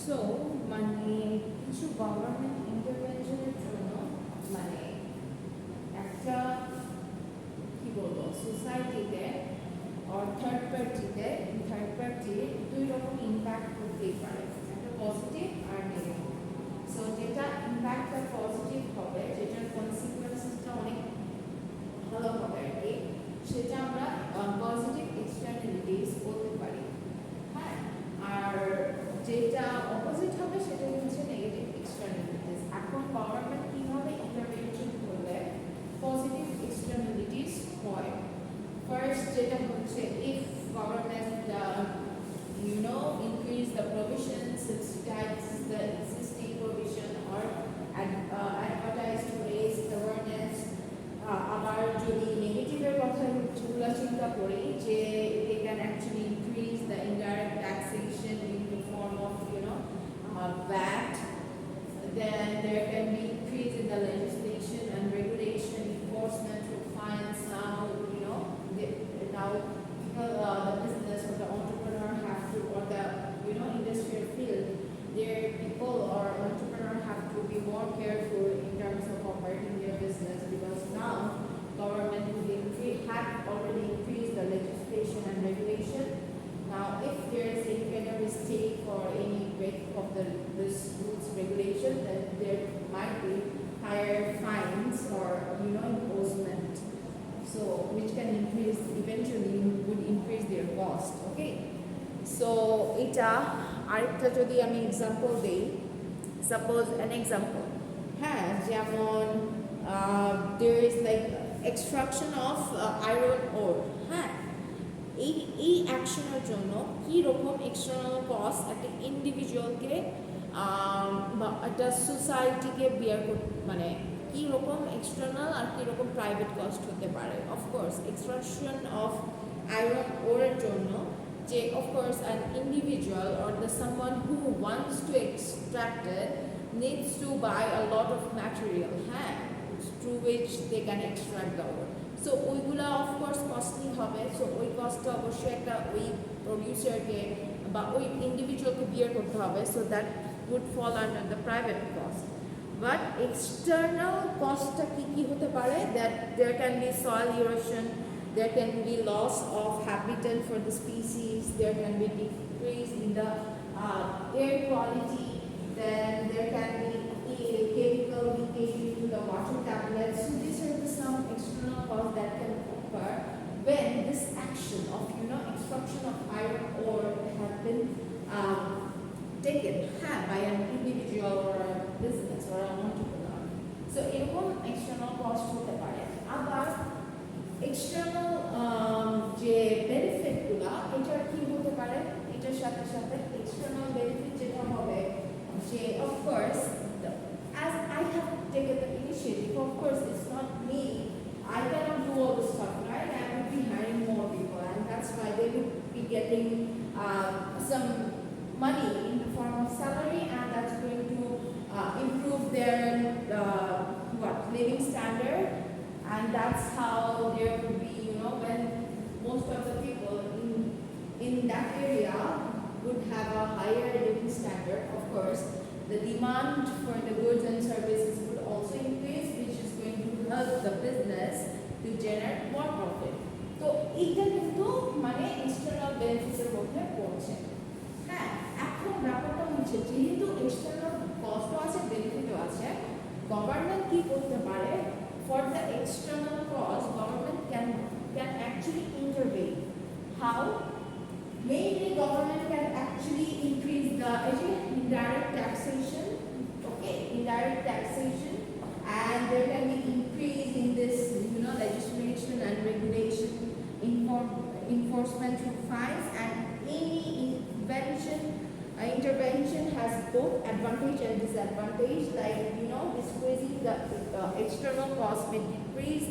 So মানে কিছু government ইন্টারভেনশনের জন্য মানে একটা কি বলবো সোসাইটিতে আর থার্ড পার্টি দুই রকম ইম্প্যাক্ট করতেই পারে, একটা পজিটিভ আর নেগেটিভ। সো যেটা ইম্প্যাক্টটা পজিটিভ হবে, যেটার কনসিকুয়েন্সেসটা অনেক ভালো হবে আর কি, সেটা আমরা পজিটিভ এক্সটার্নালিটিস বলতে পারি। হ্যাঁ, আর যেটা অপোজিট হবে সেটা হচ্ছে নেগেটিভ এক্সটার্নালিটিস। এখন গভর্নমেন্ট কিভাবে ইন্টারভেনশন করলে পজিটিভ এক্সটার্নালিটিস হয়? ফার্স্ট যেটা হচ্ছে, if government increase the provision, subsidize the existing provision, or advertise to raise awareness. আবার যদি নেগেটিভের কথা চিন্তা করি, যে they can actually increase the indirect taxation in the form of VAT, then there can be increase in the legislation and regulation, enforcement through fines. Now the business or the entrepreneur have to, or the industrial field, their people or entrepreneur have to be more careful in terms of operating their business, because now government had already increased the legislation and regulation. Now if there is any kind of mistake or any break of this rules regulation, then there might be higher fines or imposement, so which can eventually would increase their cost. Okay, so এটা আরেকটা যদি আমি example দেই, suppose an example, হ্যাঁ, যেমন there is like extraction of iron ore, হ্যাঁ, এই অ্যাকশনের জন্য কি রকম এক্সটার্নাল কস্ট একটা ইন্ডিভিজুয়ালকে বা একটা সোসাইটিকে বিয়ার করতে, মানে কি রকম এক্সটার্নাল আর কি রকম প্রাইভেট কস্ট হতে পারে। অফকোর্স এক্সট্রাকশন অফ আয়রন ওরের জন্য, যে of course an individual or the someone who wants to extract it needs to buy a lot of material, হ্যাঁ, through which they can extract the ore. So ওইগুলা of course costly হবে। So ওই কস্টটা অবশ্যই একটা ওই প্রডিউসারকে বা ওই ইন্ডিভিজুয়ালকে বিয়ার করতে হবে। So that would fall under the private cost. But external cost কি হতে পারে? That there can be soil erosion, there can be loss of habitat for the species, there can be decrease in the air quality, then there can be chemical leakage into the water tablets. So these are some external costs that can occur when this action of extraction of iron ore has been taken by an individual or a business or an entrepreneur. So এরকম external cost হতে পারে। আবার external যে benefit গুলা, এটার কি হতে পারে? এটার সাথে সাথে external benefit যেটা হবে, যে of course as I have taken the initiative, of course it's not me, I cannot do all the stuff, right? I would be hiring more people, and that's why they would be getting some money in the form of salary, and that's going to improve their living standard, and that's how there would be when most of the people in that area would have a higher living standard. Of course, the demand for the goods and services would also increase, which is going to help the business to generate more profit. So এটা কিন্তু মানে external বেনিফিটের মধ্যে পড়ছে। হ্যাঁ, এখন ব্যাপারটা হচ্ছে, যেহেতু এক্সটার্নাল কস্টও আছে, বেনিফিটও আছে, গভর্নমেন্ট কি করতে পারে? For the external cost government can actually intervene. How? Mainly government can actually increase the indirect taxation, indirect taxation, and there can be increase in this legislation and regulation, enforcement through fines, and any intervention has both advantage and disadvantage, like decreasing the external cost may decrease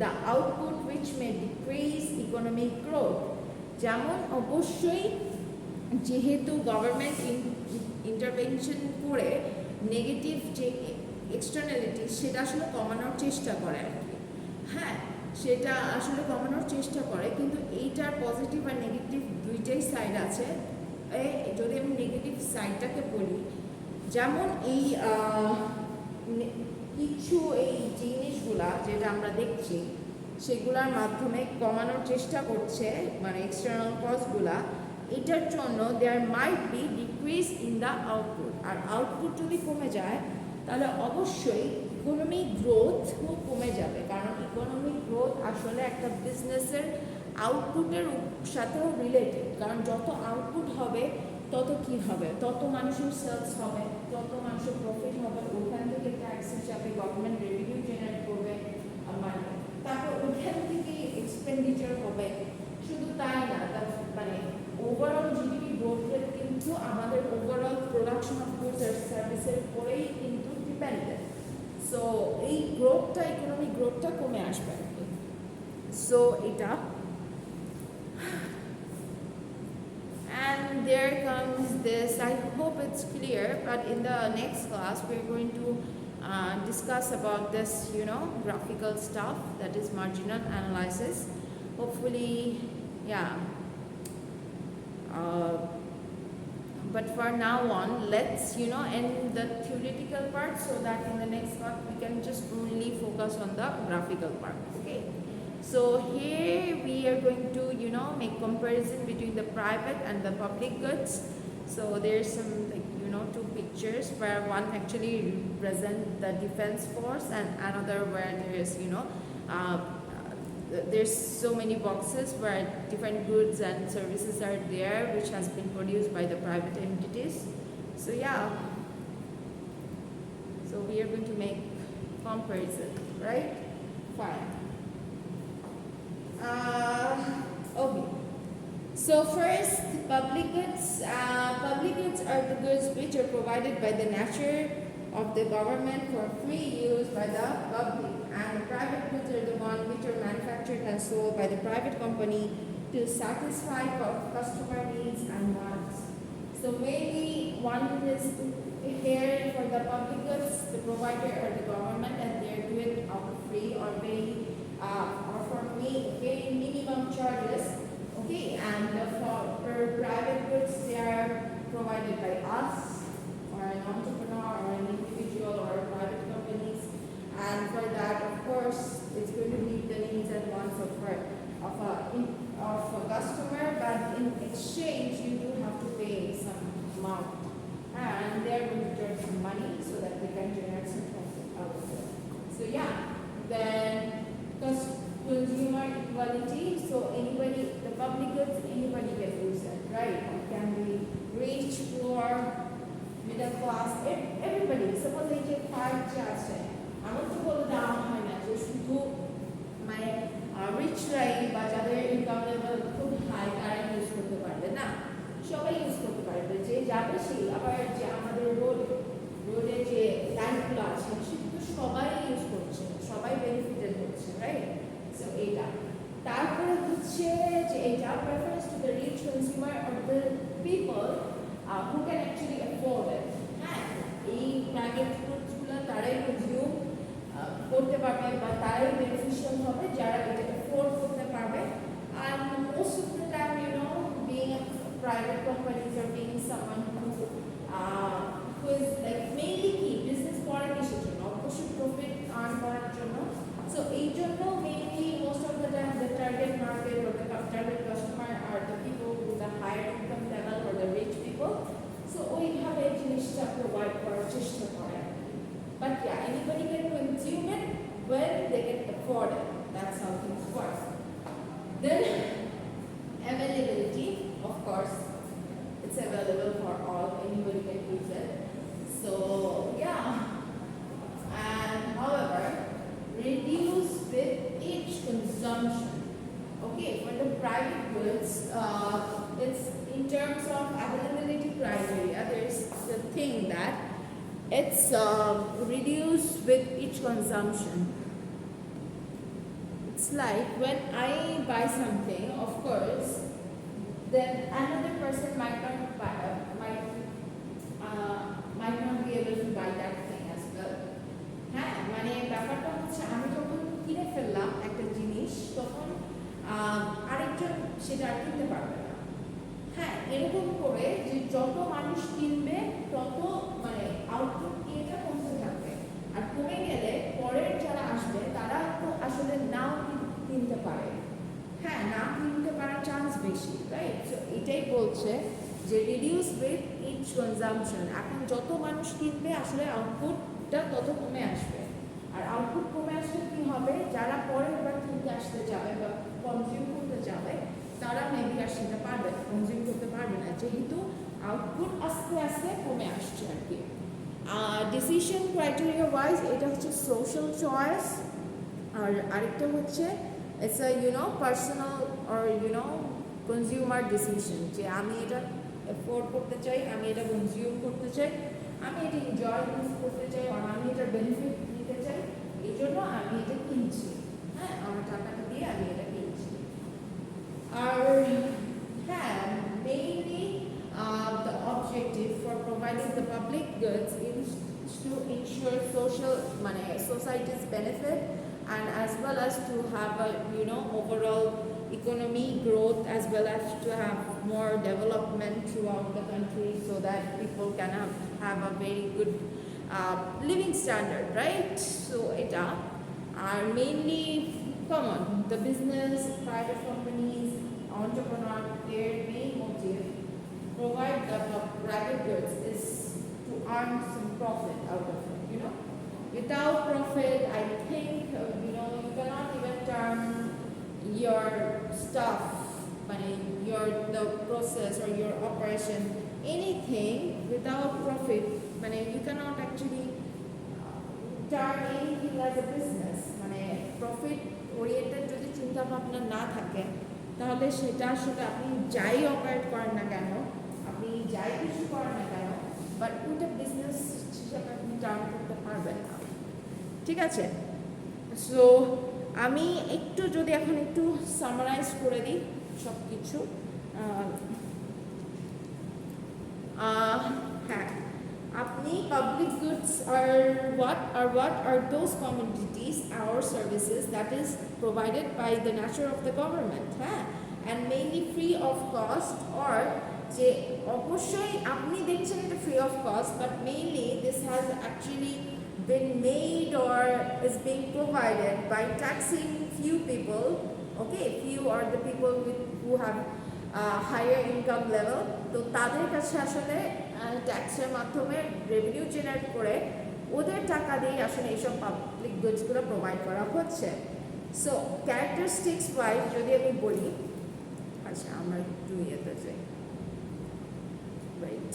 the output, which may decrease economic growth. যেমন অবশ্যই যেহেতু government intervention করে negative যে externality সেটা আসলে কমানোর চেষ্টা করে আর কি, হ্যাঁ, সেটা আসলে কমানোর চেষ্টা করে, কিন্তু এইটার পজিটিভ আর নেগেটিভ দুইটাই সাইড আছে। যদি আমি নেগেটিভ সাইডটা যেটাকে বলি, যেমন এই কিছু এই জিনিসগুলা যেটা আমরা দেখছি সেগুলোর মাধ্যমে কমানোর চেষ্টা করছে, মানে এক্সটার্নাল কস্টগুলা। এটার জন্য there might be decrease in the output, আর আউটপুট যদি কমে যায় তাহলে অবশ্যই ইকোনমিক গ্রোথও কমে যাবে, কারণ ইকোনমিক গ্রোথ আসলে একটা বিজনেসের আউটপুটের সাথেও রিলেটেড। কারণ যত আউটপুট হবে তত কি হবে, তত মানুষের সেলস হবে, তত মানুষের প্রফিট হবে, ওখান থেকে ট্যাক্স হিসাবে গভর্নমেন্ট রেভিনিউ জেনারেট করবে, মানে তারপর ওখান থেকে এক্সপেন্ডিচার হবে। শুধু তাই না, মানে ওভারঅল জিডিপি গ্রোথ রেট কিন্তু আমাদের ওভারঅল প্রোডাকশন অফ গুডস আর সার্ভিসের উপরেই কিন্তু ডিপেন্ডেন্ট। সো এই গ্রোথটা, ইকোনমিক গ্রোথটা কমে আসবে। সো এটা, and there comes this, I hope it's clear, but in the next class we're going to discuss about this, graphical stuff, that is marginal analysis. Hopefully, yeah. But for now on, let's end the theoretical part so that in the next part we can just only focus on the graphical part. Okay. So here we are going to make comparison between the private and the public goods. So there's some two pictures where one actually represents the defense force and another where there is there's so many boxes where different goods and services are there which has been produced by the private entities. So yeah, so we are going to make comparison, right? Fine. Okay. So first, public goods. Public goods are the goods which are provided by the nature of the government for free use by the public, and the private goods are the ones which are manufactured and sold by the private company to satisfy customer needs and wants. So mainly one is here for the public goods, the provider or the government, and they are doing it out of free or for very minimum charges. Okay, and for private goods, they are provided by us or an entrepreneur or an individual or private companies, and for that, of course, it's going to meet the needs and wants of a customer, but in exchange, you do have to pay some amount, and they're going to charge some money so that they can generate some profit out of it. So yeah, then consumer equality. So anybody, the public goods, anybody can use it, right? It can be rich, poor, middle class, everybody. Suppose I take 5 jobs, আমার তো বলে দেওয়া হয় না যে শুধু মানে রিচরাই বা যাদের ইনকাম লেভেল খুব হাই তারা ইউজ করতে পারবে না, সবাই ইউজ করতে পারবে। যে যাবে সেই, আবার যে আমাদের রোডে যে লাইনগুলো আছে সেগুলো সবাই ইউজ করছে, সবাই বেনিফিটেড হচ্ছে, রাইট? সো এইটা তারপরে হচ্ছে যে এটা preference to the rich consumer or the people who can actually afford it. হ্যাঁ, এই প্রাইভেট গুডসগুলো তারাই কনজিউম করতে পারবে বা তারাই বেনিফিশিয়াল হবে যারা এটা অ্যাফোর্ড করতে পারবে। আর most of the time being a private companies or being someone who is like mainly কি বিজনেস করার কিসের জন্য, অবশ্যই প্রফিট আর্ন করার জন্য। সো এই জন্য mainly most of the time the target market or the target customer are the people with the higher income level or the rich people. So ওইভাবে জিনিসটা প্রোভাইড করার চেষ্টা করে। But yeah, anybody can consume it when they can afford it. That's how things work. Then availability, of course, it's available for all, anybody can use it. So yeah, and however, reduce with each consumption. Okay, for the private goods, it's in terms of availability criteria, there's the thing that it's reduced with each consumption. It's like when I buy something, of course, then another person might not be able to buy that thing as well. হ্যাঁ, মানে ব্যাপারটা হচ্ছে আমি যখন কিনে ফেললাম একটা জিনিস তখন আরেকজন সেটা আর কিনতে পারবে না। হ্যাঁ, এরকম করে যে যত মানুষ কিনবে না কিনতে পারার চান্স বেশি, রাইট? সো এটাই বলছে যে রিডিউস উইথ ইচ কনজামশন। এখন যত মানুষ কিনবে আসলে আউটপুটটা তত কমে আসবে, আর আউটপুট কমে আসলে কি হবে, যারা পরে এবার কিনতে আসতে যাবে বা কনজিউম করতে যাবে তারা মেবি আর সেটা পারবে না, কনজিউম করতে পারবে না, যেহেতু আউটপুট আস্তে আস্তে কমে আসছে আর কি। ডিসিশন ক্রাইটেরিয়া ওয়াইজ এটা হচ্ছে সোশ্যাল চয়েস, আর আরেকটা হচ্ছে it's a personal or consumer decision, যে আমি এটা এফোর্ড করতে চাই, আমি এটা কনজিউম করতে চাই, আমি এটা এনজয় করতে চাই, আর আমি এটার বেনিফিট নিতে চাই, এই জন্য আমি এটা কিনছি, হ্যাঁ, আমার টাকাটা দিয়ে আমি এটা কিনছি। আর হ্যাঁ, mainly the objective for providing the public goods is to ensure society's benefit, and as well as to have a overall economy growth, as well as to have more development throughout the country, so that people can have a very good living standard, right? So eta are mainly common. The business, private companies, entrepreneur, their main motive provide the private goods is to earn some profit out of it, Without profit, I think, you cannot even turn your stuff, the process or your operation, anything without profit, you cannot actually turn anything as a business. Profit oriented যদি চিন্তা ভাবনা না থাকে তাহলে সেটা আসলে আপনি যাই অপারেট করেন না কেন, আপনি যাই কিছু করেন না কেন, বাট ওইটা বিজনেস হিসাবে আপনি টার্ন করতে পারবেন না, ঠিক আছে? সো আমি যদি এখন একটু সামারাইজ করে দিই সব কিছু। হ্যাঁ, আপনি public goods are those commodities or services that is provided by the nature of the government, হ্যাঁ, and mainly free of cost, or যে অবশ্যই আপনি দেখছেন এটা free of cost, but mainly this has actually been made or is being provided by taxing few people, okay, few are the people who have higher income level, তো তাদের কাছে আসলে ট্যাক্সের মাধ্যমে রেভিনিউ জেনারেট করে ওদের টাকা দিয়ে আসলে এইসব পাবলিক গুডসগুলো প্রোভাইড করা হচ্ছে। সো ক্যারেক্টারিস্টিক্স ওয়াইজ যদি আমি বলি, আচ্ছা আমরা একটু ইয়েতে যাই, রাইট,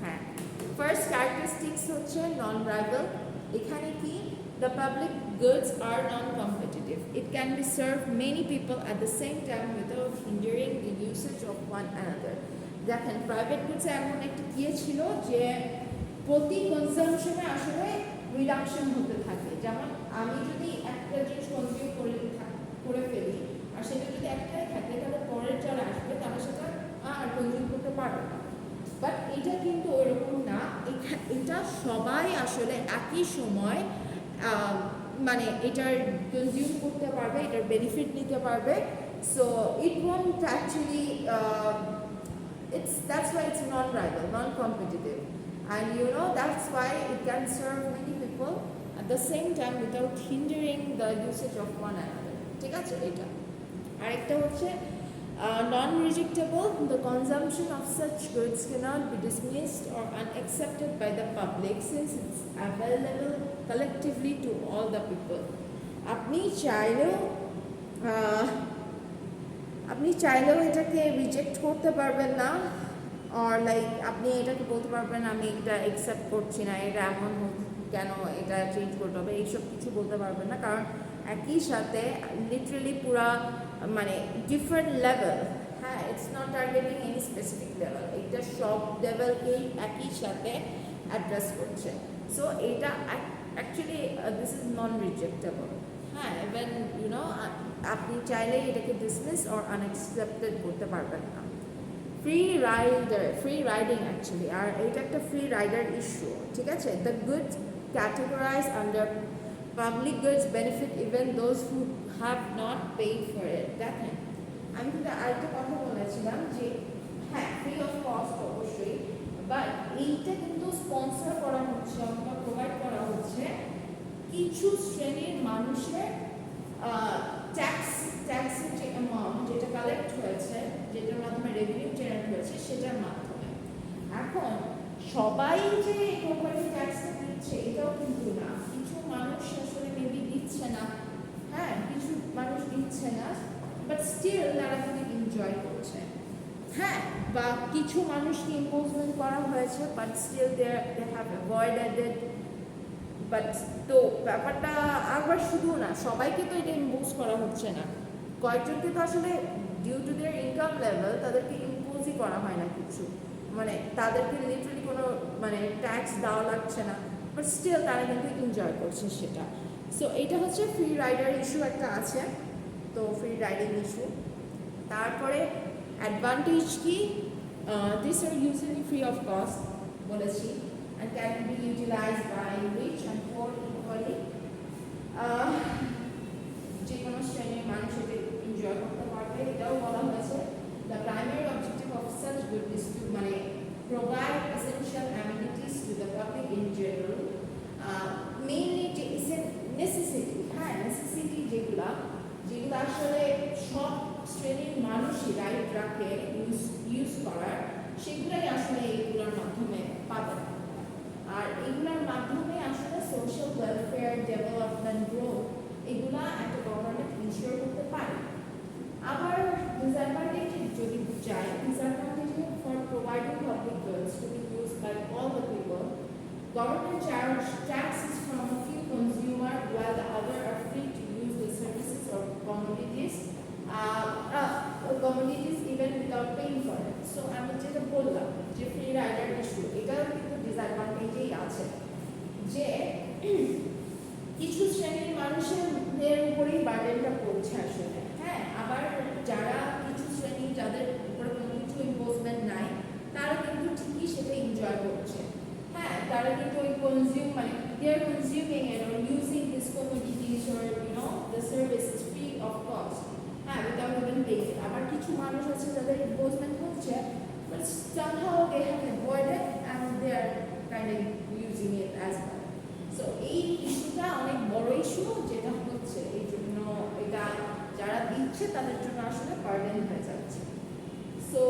হ্যাঁ, ফার্স্ট ক্যারেক্টারিস্টিক্স হচ্ছে নন রাইভাল। এখানে কি, the public goods are non-competitive. It can be served many people at the same time without hindering the usage of one another. দেখেন প্রাইভেট গুডসে এমন একটা কি ছিল যে প্রতি কনজামশনে আসলে রিডাকশন হতে থাকে। যেমন আমি যদি একটা জিনিস কনজিউম করে ফেলি আর সেটা যদি একটাই থাকে, তাহলে পরের যারা আসবে তারা সেটা আর কনজিউম করতে পারবে না। বাট এটা কিন্তু ওইরকম না, এটা সবাই আসলে একই সময় এটার কনজিউম করতে পারবে, এটার বেনিফিট নিতে পারবে। So it won't actually that's why it's non-rival, non-competitive, and that's why it can serve many people at the same time without hindering the usage of one another, ঠিক আছে? এটা আরেকটা হচ্ছে non-rejectable. The consumption of such goods cannot be dismissed or unaccepted by the public since it's available collectively to all the people. আপনি চাইলেও এটাকে reject করতে পারবেন না, অর আপনি এটাকে বলতে পারবেন আমি এটা অ্যাকসেপ্ট করছি না, এটা এমন কেন, এটা চেঞ্জ করতে হবে, এইসব কিছু বলতে পারবেন না, কারণ একই সাথে লিটারেলি পুরা ডিফারেন্ট লেভেল, হ্যাঁ, it's not targeting any specific level, এটা সব লেভেলকেই একই সাথে অ্যাড্রেস করছে। সো এটা অ্যাকচুয়ালি দিস ইজ নন রিজেক্টেবল, হ্যাঁ, ইভেন আপনি চাইলে এটাকে ডিসমিস অর আনএক্সেপ্টেড করতে পারবেন না। ফ্রি রাইডিং অ্যাকচুয়ালি, আর এটা একটা ফ্রি রাইডার ইস্যু, ঠিক আছে? The goods categorise under public goods benefit even those who have not paid for it. দেখেন আমি কিন্তু আরেকটা কথা বলেছিলাম যে হ্যাঁ, ফ্রি অফ কস্ট অবশ্যই, বাট এইটা কিন্তু স্পন্সর করা হচ্ছে অথবা প্রোভাইড করা হচ্ছে কিছু শ্রেণীর মানুষের ট্যাক্স ট্যাক্সের যে অ্যামাউন্ট যেটা কালেক্ট হয়েছে, যেটার মাধ্যমে রেভিনিউ জেনারেট হয়েছে সেটার মাধ্যমে। এখন সবাই যে কোম্পানি ট্যাক্সটা দিচ্ছে এটাও কিন্তু না, কিছু মানুষ আসলে মেবি দিচ্ছে না, হ্যাঁ কিছু মানুষ দিচ্ছে না, বাট স্টিল তারা কিন্তু এনজয় করছে। হ্যাঁ, বা কিছু মানুষকে ইম্পোজমেন্ট করা হয়েছে but still they have avoided it. But তো ব্যাপারটা আবার শুধু না, সবাইকে তো এটা ইম্পোজ করা হচ্ছে না, কয়েকজনকে তো আসলে due to their income level তাদেরকে ইম্পোজই করা হয় না কিছু, মানে তাদেরকে লিটারালি কোনো মানে ট্যাক্স দেওয়া লাগছে না, বাট স্টিল তারা কিন্তু এনজয় করছে সেটা। সো এইটা হচ্ছে ফ্রি রাইডার ইস্যু একটা আছে, তো ফ্রি রাইডিং ইস্যু। তারপরে অ্যাডভান্টেজ কি, this are usually free of cost বলেছি, and can be utilized by rich and poor equally. যে কোনো শ্রেণীর মানুষ এটি এনজয় করতে পারবে, এটাও বলা হয়েছে। The primary objective of such good is to মানে provide essential amenities to the public in general. Mainly যে necessity, হ্যাঁ necessity যেগুলো আসলে সব শ্রেণীর মানুষই রাইট রাখে ইউজ করার, সেগুলোই আসলে এইগুলোর মাধ্যমে পাবে। আর এগুলোর মাধ্যমে আসলে সোশ্যাল ওয়েলফেয়ার, ডেভেলপমেন্ট, গ্রোথ এগুলা একটা গভর্নমেন্ট ইনশিওর করতে পারে। আবার ডিসঅ্যাডভান্টেজ যদি যাই, disadvantage for providing public goods to be used by all the people, government charge taxes from a few consumer while the other are free to use the services or commodities even without paying for it. So আমি যেটা বললাম যে free rider issue, এটাও কিন্তু ডিসঅ্যাডভান্টেজেই আছে যে কিছু শ্রেণীর মানুষের উপরেই বার্ডেনটা পড়ছে আসলে। হ্যাঁ, আবার যারা কিছু শ্রেণী যাদের উপরে কোনো কিছু ইম্পোজমেন্ট নাই, তারা কিন্তু ঠিকই সেটা এনজয় করছে। হ্যাঁ, তারা কিন্তু ওই মানে they are consuming it or using these commodities or the services free of cost, হ্যাঁ without even paying it. আবার কিছু মানুষ আছে যাদের ইম্পোজমেন্ট হচ্ছে but somehow they have avoided and they are kind of using it as well. So এই ইস্যুটা অনেক বড় ইস্যু, যেটা হচ্ছে এই জন্য এটা যারা দিচ্ছে তাদের জন্য আসলে বার্ডেন হয়ে যাচ্ছে। সো